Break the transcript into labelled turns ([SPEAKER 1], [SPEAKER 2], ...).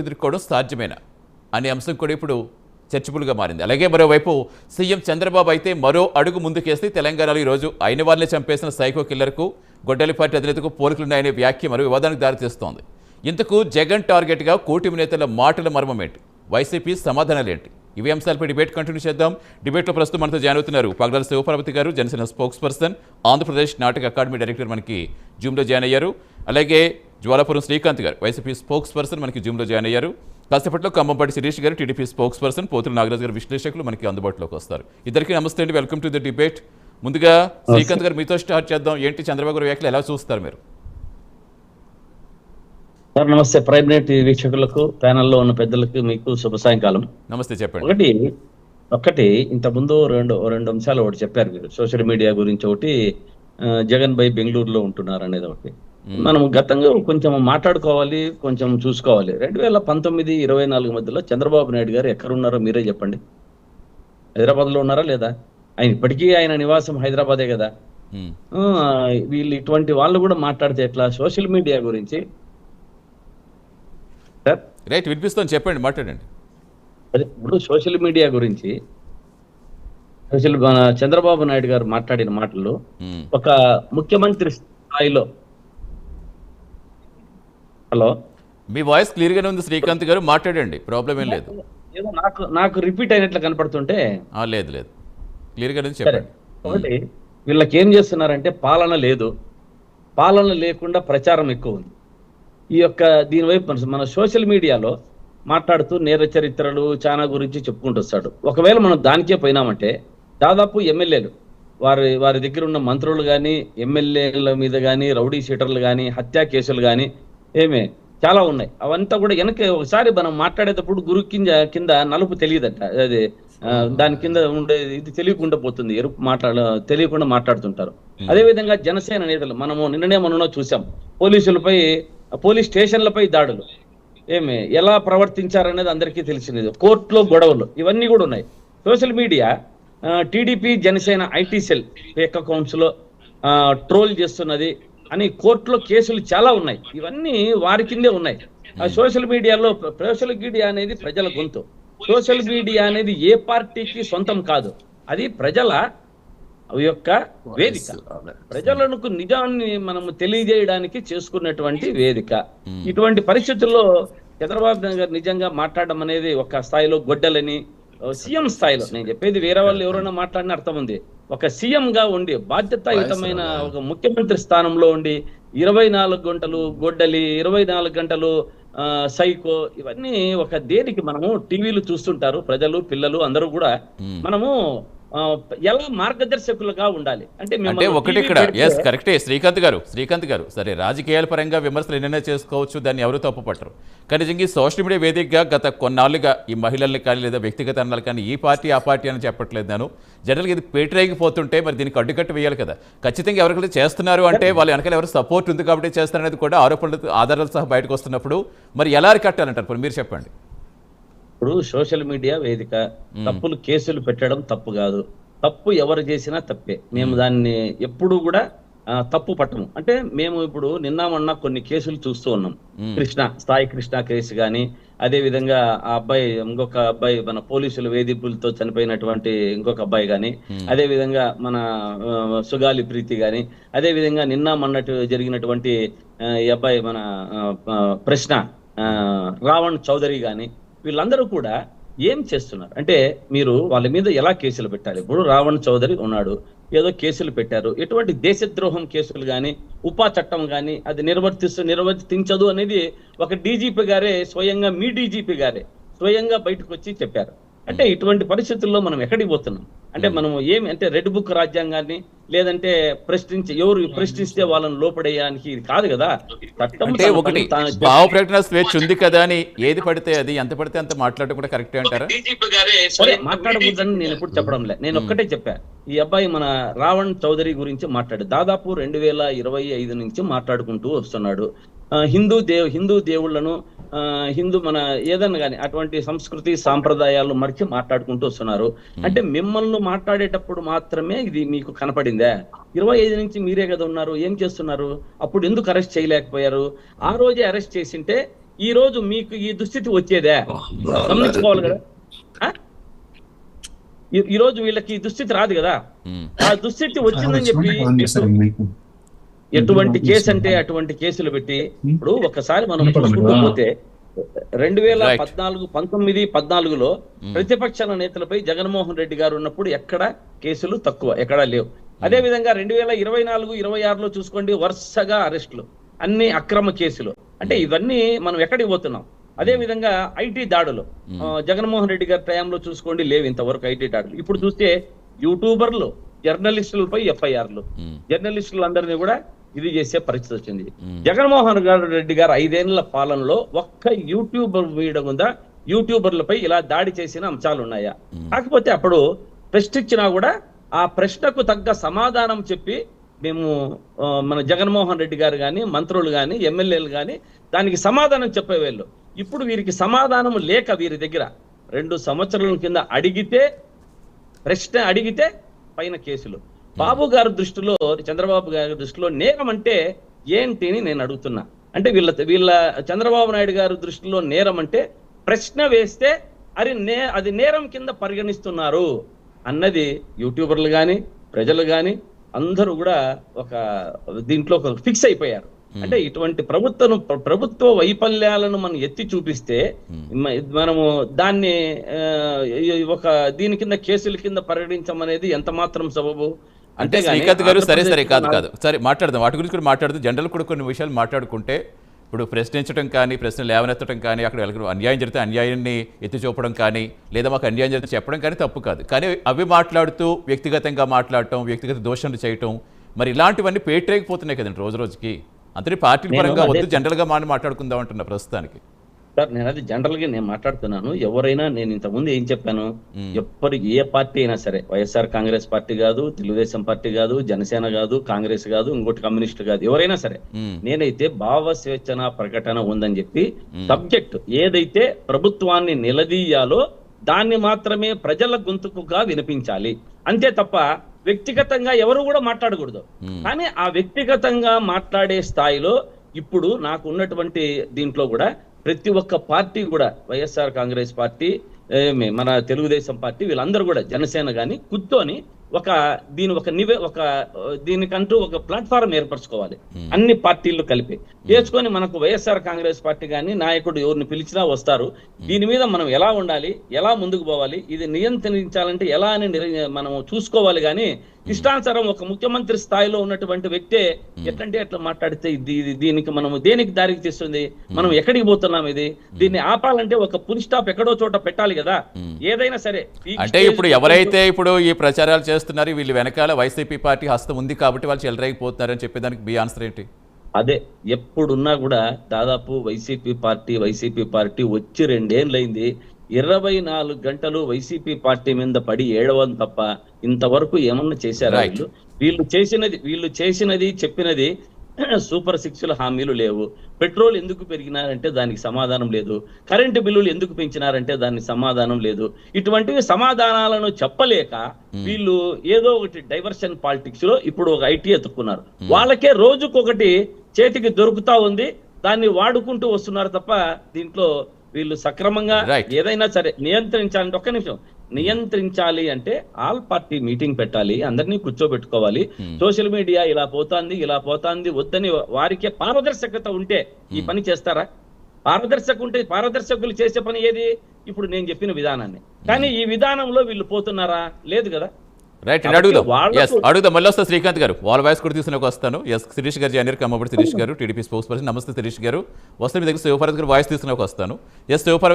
[SPEAKER 1] ఎదుర్కోవడం సాధ్యమేనా అనే అంశం కూడా ఇప్పుడు చర్చబుల్గా మారింది. అలాగే మరోవైపు సీఎం చంద్రబాబు అయితే మరో అడుగు ముందుకేసి తెలంగాణలో ఈరోజు అయిన వారిని చంపేసిన సైకో కిల్లర్కు గొడ్డలి పార్టీ అధినేతకు పోలికలున్నాయనే వ్యాఖ్య మరో వివాదానికి దారితీస్తోంది. ఇంతకు జగన్ టార్గెట్గా కూటమి నేతల మాటల మర్మమేంటి, వైసీపీ సమాధానాలేంటి? ఇవి అంశాలపై డిబేట్ కంటిన్యూ చేద్దాం. డిబేట్లో ప్రస్తుతం మనతో జాయిన్ అవుతున్నారు పగడాల శివపార్వతి గారు, జనసేన స్పోక్స్ పర్సన్, ఆంధ్రప్రదేశ్ నాటక అకాడమీ డైరెక్టర్ మనకి జూమ్లో జాయిన్ అయ్యారు. అలాగే జ్వాలాపురం శ్రీకాంత్ గారు, వైసీపీ స్పోక్స్ పర్సన్ మనకి జూమ్లో జాయిన్ అయ్యారు. కాసేపట్లో ఖమ్మంపాటి శిరీష్ గారు, టీడీపీ స్పోక్స్ పర్సన్, పోతుల నాగరాజు గారు విశ్లేషకులు మనకి అందుబాటులోకి వస్తారు. ఇద్దరికి నమస్తే అండి, వెల్కమ్ టు ది డిబేట్. ముందుగా శ్రీకాంత్ గారు మీతో స్టార్ట్ చేద్దాం. ఏంటి చంద్రబాబు గారు వ్యాఖ్యలు ఎలా చూస్తారు మీరు?
[SPEAKER 2] సార్ నమస్తే. ప్రైమ్ నైట్ వీక్షకులకు, ప్యానల్లో ఉన్న పెద్దలకు మీకు శుభ సాయంకాలం.
[SPEAKER 1] నమస్తే. చెప్పండి.
[SPEAKER 2] ఒకటి ఇంతకుముందు రెండు అంశాలు ఒకటి చెప్పారు మీరు, సోషల్ మీడియా గురించి ఒకటి, జగన్ భాయ్ బెంగళూరులో ఉంటున్నారు అనేది ఒకటి. మనం గతంగా కొంచెం మాట్లాడుకోవాలి, కొంచెం చూసుకోవాలి. 2019-24 మధ్యలో చంద్రబాబు నాయుడు గారు ఎక్కడున్నారో మీరే చెప్పండి. హైదరాబాద్ లో ఉన్నారా లేదా? ఆయన ఇప్పటికీ ఆయన నివాసం హైదరాబాదే కదా. వీళ్ళు ఇటువంటి వాళ్ళు కూడా మాట్లాడితే ఎట్లా? సోషల్ మీడియా గురించి
[SPEAKER 1] రైట్, వినిపిస్తాను, చెప్పండి, మాట్లాడండి.
[SPEAKER 2] ఇప్పుడు సోషల్ మీడియా గురించి చంద్రబాబు నాయుడు గారు మాట్లాడిన మాటలు ఒక ముఖ్యమంత్రి స్థాయిలో. హలో,
[SPEAKER 1] మీ వాయిస్ క్లియర్ గానే ఉంది శ్రీకాంత్ గారు, మాట్లాడండి, ప్రాబ్లం ఏం లేదు.
[SPEAKER 2] ఏదో నాకు రిపీట్ అయినట్లు కనపడుతుంటే.
[SPEAKER 1] లేదు లేదు, క్లియర్ గానే చెప్పండి.
[SPEAKER 2] ఒకటి, వీళ్ళకి ఏం చేస్తున్నారంటే పాలన లేదు, పాలన లేకుండా ప్రచారం ఎక్కువ ఉంది. ఈ యొక్క దీనివైపు మన సోషల్ మీడియాలో మాట్లాడుతూ నేర చరిత్రలు చాలా గురించి చెప్పుకుంటూ వస్తాడు. ఒకవేళ మనం దానికే పోయినామంటే దాదాపు ఎమ్మెల్యేలు, వారి దగ్గర ఉన్న మంత్రులు కానీ, ఎమ్మెల్యేల మీద కానీ, రౌడీ షీటర్లు కానీ, హత్యా కేసులు కానీ చాలా ఉన్నాయి. అవంతా కూడా వెనక ఒకసారి మనం మాట్లాడేటప్పుడు గురు కింద నలుపు తెలియదట, అది దాని కింద ఉండే ఇది తెలియకుండా పోతుంది, ఎరుపు తెలియకుండా మాట్లాడుతుంటారు. అదేవిధంగా జనసేన నేతలు మనము నిన్ననే చూసాం, పోలీస్ స్టేషన్లపై దాడులు ఎలా ప్రవర్తించారనేది అందరికీ తెలిసినది. కోర్టులో గొడవలు, ఇవన్నీ కూడా ఉన్నాయి. Social media TDP Janasena IT cell fake accounts లో ట్రోల్ చేస్తున్నది అని కోర్టులో కేసులు చాలా ఉన్నాయి. ఇవన్నీ వారి కిందే ఉన్నాయి. సోషల్ మీడియాలో సోషల్ మీడియా అనేది ప్రజల గొంతు. సోషల్ మీడియా అనేది ఏ పార్టీకి సొంతం కాదు, అది ప్రజల యొక్క వేదిక. ప్రజలకు నిజాన్ని మనము తెలియజేయడానికి చేసుకున్నటువంటి వేదిక. ఇటువంటి పరిస్థితుల్లో చంద్రబాబు నాయుడు గారు నిజంగా మాట్లాడడం అనేది ఒక స్థాయిలో గొడ్డలని, సీఎం స్థాయిలో, నేను చెప్పేది వేరే వాళ్ళు ఎవరైనా మాట్లాడిన అర్థం ఉంది, ఒక సీఎం గా ఉండి బాధ్యతాయుతమైన ఒక ముఖ్యమంత్రి స్థానంలో ఉండి 24 గంటలు గొడ్డలి, 24 గంటలు సైకో, ఇవన్నీ ఒక దేనికి మనము టీవీలు చూస్తుంటారు ప్రజలు, పిల్లలు అందరూ కూడా. మనము ఎలా మార్గదర్శకులుగా ఉండాలి అంటే
[SPEAKER 1] ఒకటి ఇక్కడ కరెక్టే శ్రీకాంత్ గారు సరే, రాజకీయాల పరంగా విమర్శలు ఎన్నైనా చేసుకోవచ్చు, దాన్ని ఎవరు తప్పుపట్టరు. కానీ నిజంగా సోషల్ మీడియా వేదికగా గత కొన్నాళ్ళుగా ఈ మహిళల్ని కానీ లేదా వ్యక్తిగత అన్నాలు కానీ ఈ పార్టీ ఆ పార్టీ అని చెప్పట్లేదు నేను. జనరల్గా ఇది పేటరేగిపోతుంటే మరి దీనికి అడ్డుకట్టు వేయాలి కదా. ఖచ్చితంగా ఎవరికైతే చేస్తున్నారు అంటే వాళ్ళు వెనకాల ఎవరు సపోర్ట్ ఉంది కాబట్టి చేస్తారనేది కూడా ఆరోపణలు ఆధారాలు సహా బయటకు వస్తున్నప్పుడు మరి ఎలా అరికట్టాలంటారు మీరు చెప్పండి.
[SPEAKER 2] ఇప్పుడు సోషల్ మీడియా వేదిక, తప్పులు కేసులు పెట్టడం తప్పు కాదు, తప్పు ఎవరు చేసినా తప్పే. మేము దాన్ని ఎప్పుడు కూడా తప్పు పట్టము. అంటే మేము ఇప్పుడు నిన్న కొన్ని కేసులు చూస్తూ ఉన్నాం. స్థాయి కృష్ణ కేసు కానీ, అదే విధంగా ఆ అబ్బాయి, ఇంకొక అబ్బాయి మన పోలీసుల వేధింపులతో చనిపోయినటువంటి ఇంకొక అబ్బాయి కానీ, అదే విధంగా మన సుగాలి ప్రీతి కానీ, అదే విధంగా మొన్నటి జరిగినటువంటి ఈ అబ్బాయి మన రావణ్ చౌదరి కానీ, వీళ్ళందరూ కూడా ఏం చేస్తున్నారు అంటే మీరు వాళ్ళ మీద ఎలా కేసులు పెట్టాలి? ఇప్పుడు రావణ్ చౌదరి ఉన్నాడు, ఏదో కేసులు పెట్టారు, ఎటువంటి దేశద్రోహం కేసులు కానీ, ఉపా చట్టం కానీ అది నిర్వర్తించదు అనేది ఒక డీజీపీ గారే స్వయంగా, మీ డీజీపీ గారే స్వయంగా బయటకు వచ్చి చెప్పారు. అంటే ఇటువంటి పరిస్థితుల్లో మనం ఎక్కడికి పోతున్నాం అంటే మనము అంటే రెడ్ బుక్ రాజ్యాంగాన్ని లేదంటే ఎవరు ప్రశ్నిస్తే వాళ్ళని లోపడేయడానికి ఇది కాదు కదా.
[SPEAKER 1] అంటే ఒకటి భావ ప్రకటన స్వేచ్ఛ ఉంది కదా అని ఏది పడితే అది, ఎంత పడితే అంత మాట్లాడటం కూడా కరెక్టే అంటారా?
[SPEAKER 2] మాట్లాడకూడదని నేను ఎప్పుడు చెప్పడం లేదు, నేను ఒక్కటే చెప్పా. ఈ అబ్బాయి మన రావణ్ చౌదరి గురించి మాట్లాడు దాదాపు 2025 నుంచి మాట్లాడుకుంటూ వస్తున్నాడు. హిందూ దేవుళ్లను, హిందూ మన ఏదన్నా కానీ అటువంటి సంస్కృతి సాంప్రదాయాలు మరిచి మాట్లాడుకుంటూ వస్తున్నారు. అంటే మిమ్మల్ని మాట్లాడేటప్పుడు మాత్రమే ఇది మీకు కనపడిందా? 25 నుంచి మీరే కదా ఉన్నారు, ఏం చేస్తున్నారు? అప్పుడు ఎందుకు అరెస్ట్ చేయలేకపోయారు? ఆ రోజే అరెస్ట్ చేసింటే ఈ రోజు మీకు ఈ దుస్థితి వచ్చేదే గమనించుకోవాలి కదా. ఆ? ఈ రోజు వీళ్ళకి ఈ దుస్థితి రాదు కదా. ఆ దుస్థితి వచ్చిందని చెప్పి ఎటువంటి కేసు అంటే అటువంటి కేసులు పెట్టి ఇప్పుడు ఒకసారి మనం చూసుకుంటూ పోతే 2014, 19, 14లో ప్రతిపక్షాల నేతలపై జగన్మోహన్ రెడ్డి గారు ఉన్నప్పుడు ఎక్కడ కేసులు తక్కువ, ఎక్కడా లేవు. అదే విధంగా 2024, 26లో చూసుకోండి, వరుసగా అరెస్టులు, అన్ని అక్రమ కేసులు. అంటే ఇవన్నీ మనం ఎక్కడికి పోతున్నాం. అదే విధంగా ఐటీ దాడులు జగన్మోహన్ రెడ్డి గారి టైంలో చూసుకోండి, లేవు ఇంతవరకు ఐటీ దాడులు. ఇప్పుడు చూస్తే యూట్యూబర్లు, జర్నలిస్టులపై ఎఫ్ఐఆర్లు, జర్నలిస్టులందరినీ కూడా ఇది చేసే పరిస్థితి వచ్చింది. జగన్మోహన్ రెడ్డి గారు 5 ఏళ్ల పాలనలో ఒక్క యూట్యూబర్ వీయడం ఉందా? యూట్యూబర్లపై ఇలా దాడి చేసిన అంశాలు ఉన్నాయా? కాకపోతే అప్పుడు ప్రశ్న ఇచ్చినా కూడా ఆ ప్రశ్నకు తగ్గ సమాధానం చెప్పి మేము మన జగన్మోహన్ రెడ్డి గారు కానీ, మంత్రులు కానీ, ఎమ్మెల్యేలు కానీ దానికి సమాధానం చెప్పేవాళ్ళు. ఇప్పుడు వీరికి సమాధానం లేక వీరి దగ్గర 2 సంవత్సరాల కింద ప్రశ్న అడిగితే పైన కేసులు. బాబు గారి దృష్టిలో, చంద్రబాబు గారి దృష్టిలో నేరం అంటే ఏంటి అని నేను అడుగుతున్నా. అంటే వీళ్ళ చంద్రబాబు నాయుడు గారి దృష్టిలో నేరం అంటే ప్రశ్న వేస్తే అది నేరం కింద పరిగణిస్తున్నారు అన్నది యూట్యూబర్లు కానీ, ప్రజలు కానీ అందరూ కూడా ఒక దీంట్లో ఫిక్స్ అయిపోయారు. అంటే ఇటువంటి ప్రభుత్వ వైఫల్యాలను మనం ఎత్తి చూపిస్తే మనము దాన్ని దీని కింద కేసుల కింద పరిగణించమనేది ఎంత మాత్రం సబబు?
[SPEAKER 1] అంటే శ్రీకాంత్ గారు సరే కాదు మాట్లాడదాం, వాటి గురించి కూడా మాట్లాడదాం. జనరల్ కూడా కొన్ని విషయాలు మాట్లాడుకుంటే ఇప్పుడు ప్రశ్నించడం కానీ, ప్రశ్నలు లేవనెత్తడం కానీ, అక్కడ అన్యాయం జరిగితే అన్యాయాన్ని ఎత్తి చూపడం కానీ, లేదా మాకు అన్యాయం జరిగితే చెప్పడం కానీ తప్పు కాదు. కానీ అవి మాట్లాడుతూ వ్యక్తిగతంగా మాట్లాడటం, వ్యక్తిగత దోషణలు చేయటం, మరి ఇలాంటివన్నీ పేటరేగిపోతున్నాయి కదండి రోజు రోజుకి. అంతటి పార్టీల పరంగా వద్దు, జనరల్గా మాట్లాడుకుందాం అంటున్నా ప్రస్తుతానికి.
[SPEAKER 2] సార్ నేను అది జనరల్ గా నేను మాట్లాడుతున్నాను. ఎవరైనా, నేను ఇంతకుముందు ఏం చెప్పాను, ఎప్పటికి ఏ పార్టీ అయినా సరే, వైఎస్ఆర్ కాంగ్రెస్ పార్టీ కాదు, తెలుగుదేశం పార్టీ కాదు, జనసేన కాదు, కాంగ్రెస్ కాదు, ఇంకోటి కమ్యూనిస్ట్ కాదు, ఎవరైనా సరే, నేనైతే భావ స్వేచ్ఛన ప్రకటన ఉందని చెప్పి సబ్జెక్ట్ ఏదైతే ప్రభుత్వాన్ని నిలదీయాలో దాన్ని మాత్రమే ప్రజల గొంతుకుగా వినిపించాలి, అంతే తప్ప వ్యక్తిగతంగా ఎవరు కూడా మాట్లాడకూడదు. కానీ ఆ వ్యక్తిగతంగా మాట్లాడే స్థాయిలో ఇప్పుడు నాకు ఉన్నటువంటి దీంట్లో కూడా ప్రతి ఒక్క పార్టీ కూడా, వైఎస్ఆర్ కాంగ్రెస్ పార్టీ, మన తెలుగుదేశం పార్టీ, వీళ్ళందరూ కూడా, జనసేన కానీ కూర్చొని దీనికంటూ ఒక ప్లాట్ఫారం ఏర్పరచుకోవాలి. అన్ని పార్టీలు కలిపి చేసుకొని మనకు వైఎస్ఆర్ కాంగ్రెస్ పార్టీ కానీ నాయకుడు ఎవరిని పిలిచినా వస్తారు. దీని మీద మనం ఎలా ఉండాలి, ఎలా ముందుకు పోవాలి, ఇది నియంత్రించాలంటే ఎలా అని మనం చూసుకోవాలి. కానీ ఇష్టానుసారం ఒక ముఖ్యమంత్రి స్థాయిలో ఉన్నటువంటి వ్యక్తే ఎట్లంటే ఎట్లా మాట్లాడితే దీనికి మనము దేనికి దారికి తీస్తుంది, మనం ఎక్కడికి పోతున్నాం, దీన్ని ఆపాలంటే ఒక పుల్ స్టాప్ ఎక్కడో చోట పెట్టాలి కదా. ఏదైనా సరే
[SPEAKER 1] అంటే ఇప్పుడు ఎవరైతే ఇప్పుడు ఈ ప్రచారాలు చేస్తున్నారు, వీళ్ళు వెనకాల వైసీపీ పార్టీ హస్తం ఉంది కాబట్టి వాళ్ళు చెలరేగిపోతున్నారని చెప్పేదానికి మీ ఆన్సర్ ఏంటి?
[SPEAKER 2] అదే ఎప్పుడున్నా కూడా దాదాపు వైసీపీ పార్టీ వచ్చి 2 ఏళ్ళైంది. 24 గంటలు వైసీపీ పార్టీ మీద పడి ఏడవం తప్ప ఇంతవరకు ఏమన్నా చేశారా? వీళ్ళు చేసినది చెప్పినది సూపర్ 6ల హామీలు లేవు. పెట్రోల్ ఎందుకు పెరిగినారంటే దానికి సమాధానం లేదు. కరెంటు బిల్లులు ఎందుకు పెంచినారంటే దానికి సమాధానం లేదు. ఇటువంటివి సమాధానాలను చెప్పలేక వీళ్ళు ఏదో ఒకటి డైవర్షన్ పాలిటిక్స్ లో ఇప్పుడు ఒక ఐటీ ఎత్తుకున్నారు. వాళ్ళకే రోజుకొకటి చేతికి దొరుకుతా ఉంది, దాన్ని వాడుకుంటూ వస్తున్నారు తప్ప దీంట్లో వీళ్ళు సక్రమంగా ఏదైనా సరే నియంత్రించాలంటే, ఒక్క నిమిషం, నియంత్రించాలి అంటే ఆల్ పార్టీ మీటింగ్ పెట్టాలి, అందరినీ కూర్చోబెట్టుకోవాలి. సోషల్ మీడియా ఇలా పోతాంది వద్దని వారికే పారదర్శకత ఉంటే ఈ పని చేస్తారా? పారదర్శకులు చేసే పని ఏది? ఇప్పుడు నేను చెప్పిన విధానాన్ని. కానీ ఈ విధానంలో వీళ్ళు పోతున్నారా? లేదు కదా.
[SPEAKER 1] రైట్, అడుగుదాం మళ్ళీ వస్తా. శ్రీకాంత్ గారు వాళ్ళ వాయిస్ కూడా తీసుకుని వస్తాను. శిరీష్ గారు జాయిన్ కమ్మబడి శిరీష్ గారు, టీడీపీ స్పోక్స్ పర్సన్. నమస్తే శిరీష్ గారు. వస్తే మీ దగ్గర శివపార్వతి గారు వాయిస్ తీసుకుని వస్తాను. శివపార్వతి